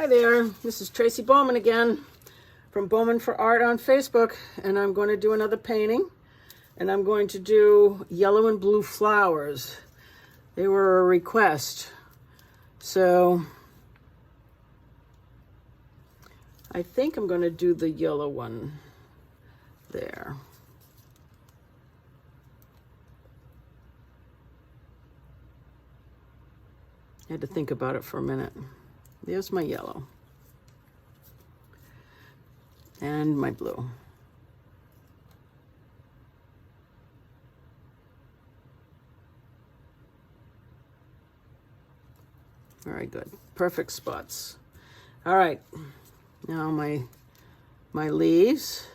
Hi there, this is Tracy Bowman again from Bowman for Art on Facebook, and I'm going to do another painting, and I'm going to do yellow and blue flowers. They were a request, so I think I'm going to do the yellow one there. I had to think about it for a minute. There's my yellow and my blue. Very good. Perfect spots. All right. Now my leaves.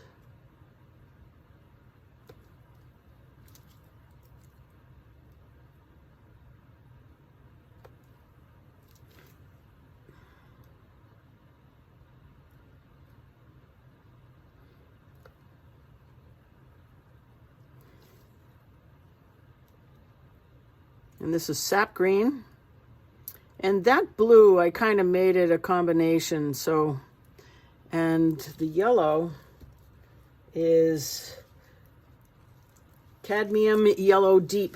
And this is sap green. And that blue, I kind of made it a combination. So, and the yellow is Cadmium Yellow Deep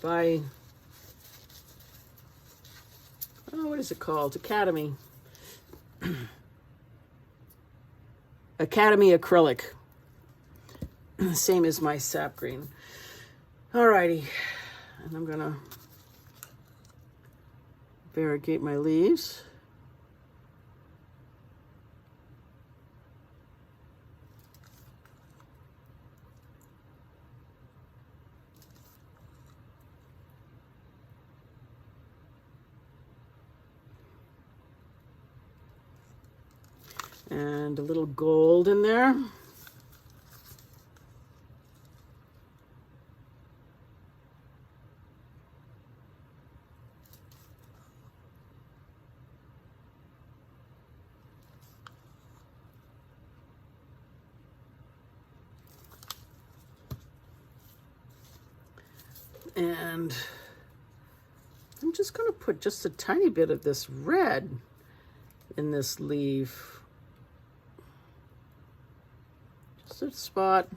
by, oh, what is it called? Academy. Academy Acrylic. Same as my sap green. Alrighty. And I'm gonna variegate my leaves. And a little gold in there. And I'm just going to put just a tiny bit of this red in this leaf. Just a spot.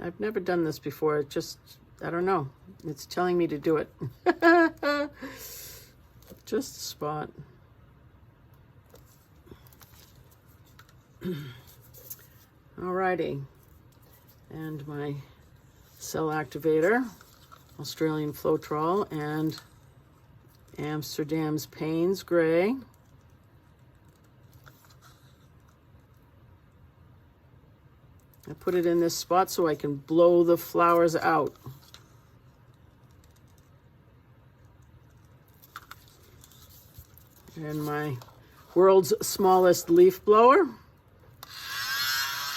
I've never done this before. It just, I don't know. It's telling me to do it. Just a spot. Alrighty. And my cell activator, Australian floetrol, and Amsterdam's Payne's Gray. I put it in this spot so I can blow the flowers out. And my world's smallest leaf blower.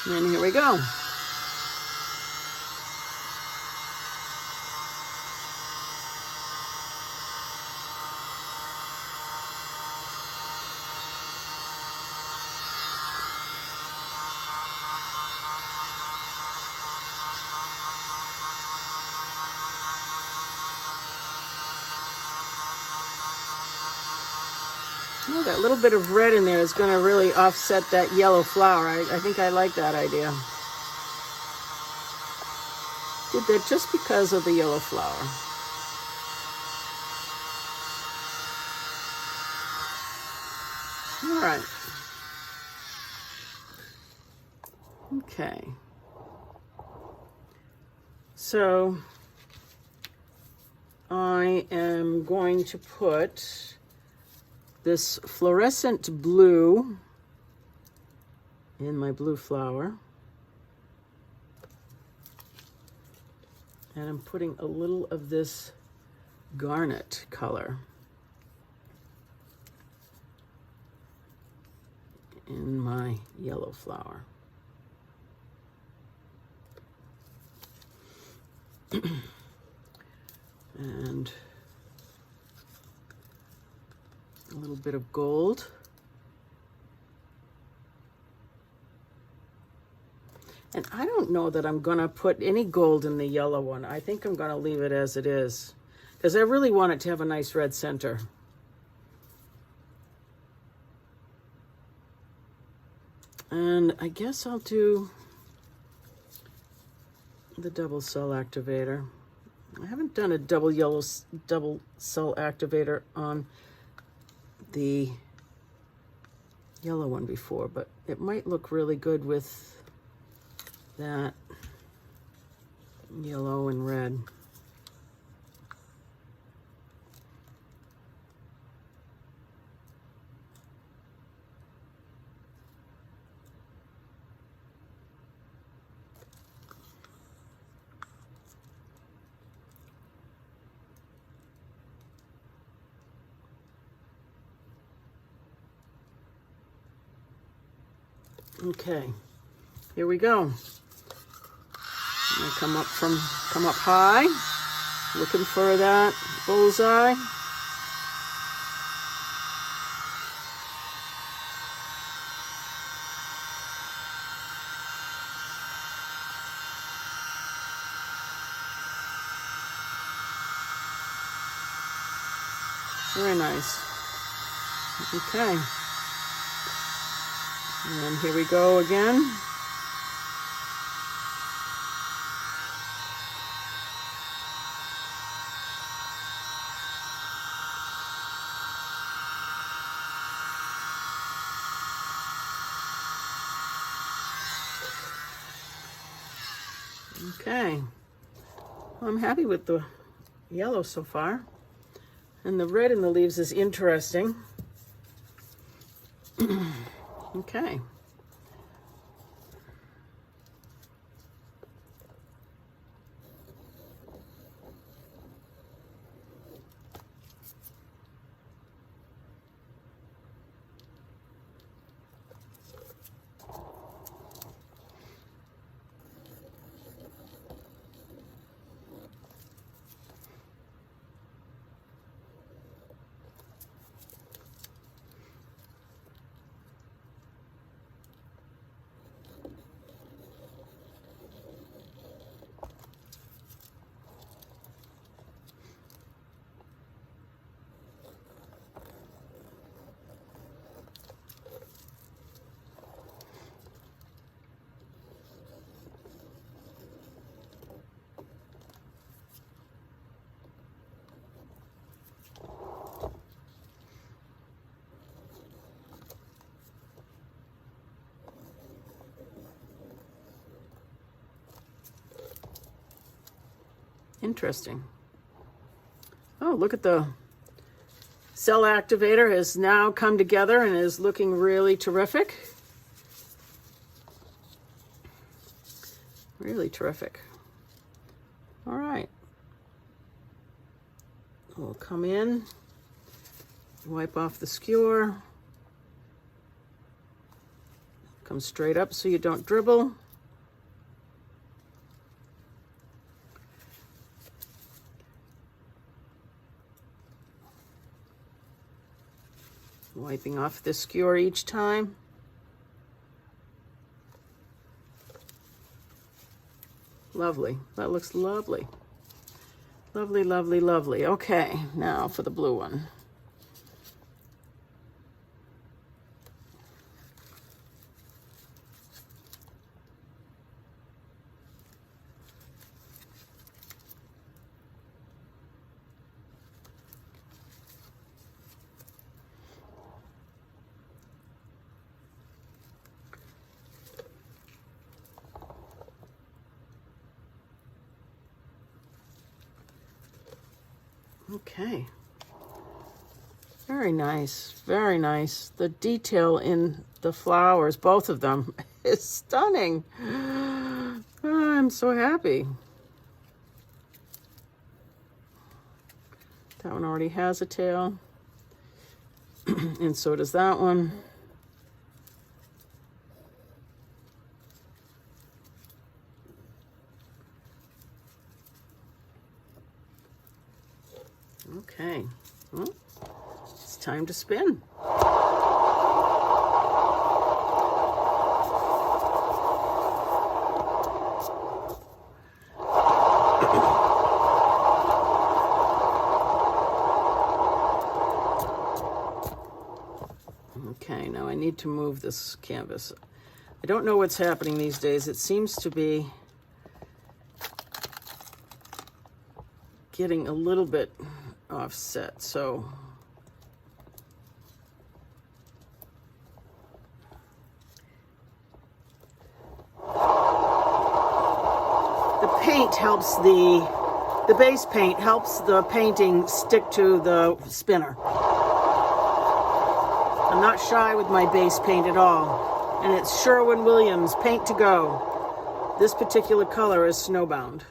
And here we go. Oh, that little bit of red in there is going to really offset that yellow flower. I think I like that idea. Did that just because of the yellow flower. All right. Okay. So I am going to put this fluorescent blue in my blue flower. And I'm putting a little of this garnet color in my yellow flower. And a little bit of gold. And I don't know that I'm gonna put any gold in the yellow one. I think I'm gonna leave it as it is. because I really want it to have a nice red center. And I guess I'll do the double cell activator. I haven't done a double cell activator on the yellow one before, but it might look really good with that yellow and red. Okay, here we go. I'm gonna come up high, looking for that bullseye. Very nice. Okay. And then here we go again. Okay. I'm happy with the yellow so far. And the red in the leaves is interesting. Okay. Interesting. Oh, look at the cell activator has now come together and is looking really terrific. Really terrific. All right. We'll come in, wipe off the skewer, come straight up so you don't dribble. Wiping off the skewer each time. Lovely. That looks lovely. Lovely, lovely, lovely. Okay, now for the blue one. Okay. Very nice, very nice. The detail in the flowers, both of them, is stunning. I'm so happy. That one already has a tail. And so does that one. Okay, well, it's time to spin. need to move this canvas. I don't know what's happening these days. It seems to be getting a little bit offset, so the paint helps the base paint helps the painting stick to the spinner. I'm not shy with my base paint at all, and it's Sherwin-Williams Paint to Go. This particular color is Snowbound.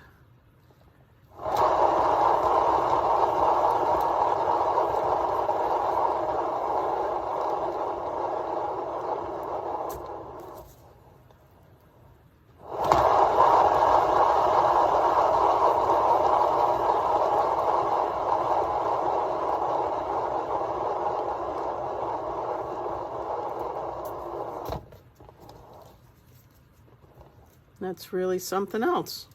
That's really something else.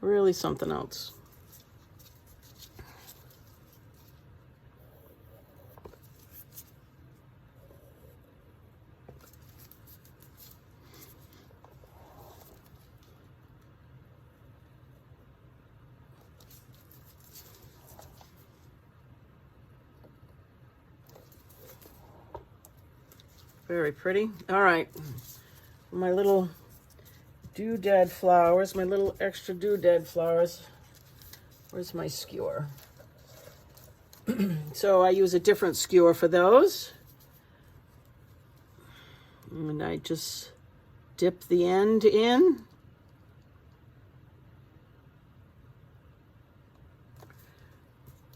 Really something else. Very pretty. All right. My little doodad flowers, my little extra doodad flowers. Where's my skewer? So I use a different skewer for those. And I just dip the end in.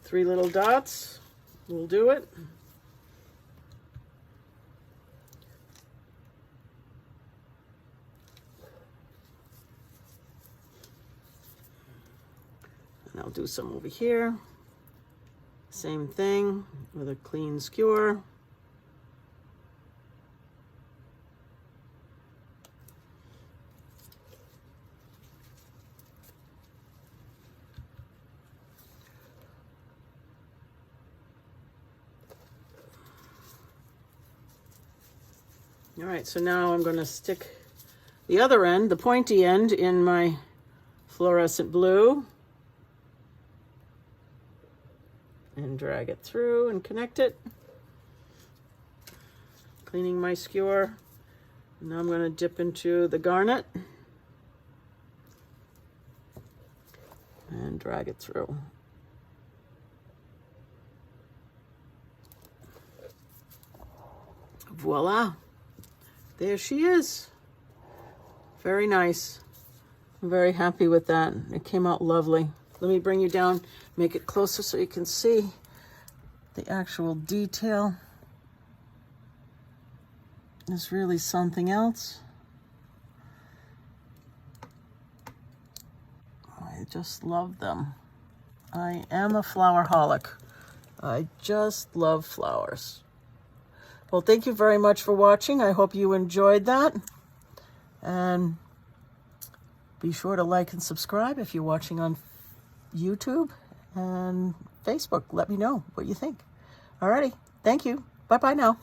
Three little dots will do it. And I'll do some over here. Same thing with a clean skewer. All right, so now I'm going to stick the other end, the pointy end, in my fluorescent blue. And drag it through and connect it. Cleaning my skewer. Now I'm going to dip into the garnet and drag it through. Voila. There she is. Very nice. I'm very happy with that. It came out lovely. Let me bring you down, make it closer so you can see the actual detail. It's really something else. I just love them. I am a flowerholic. I just love flowers. Well, thank you very much for watching. I hope you enjoyed that. And be sure to like and subscribe if you're watching on YouTube and Facebook. Let me know what you think. Alrighty, thank you. Bye-bye now.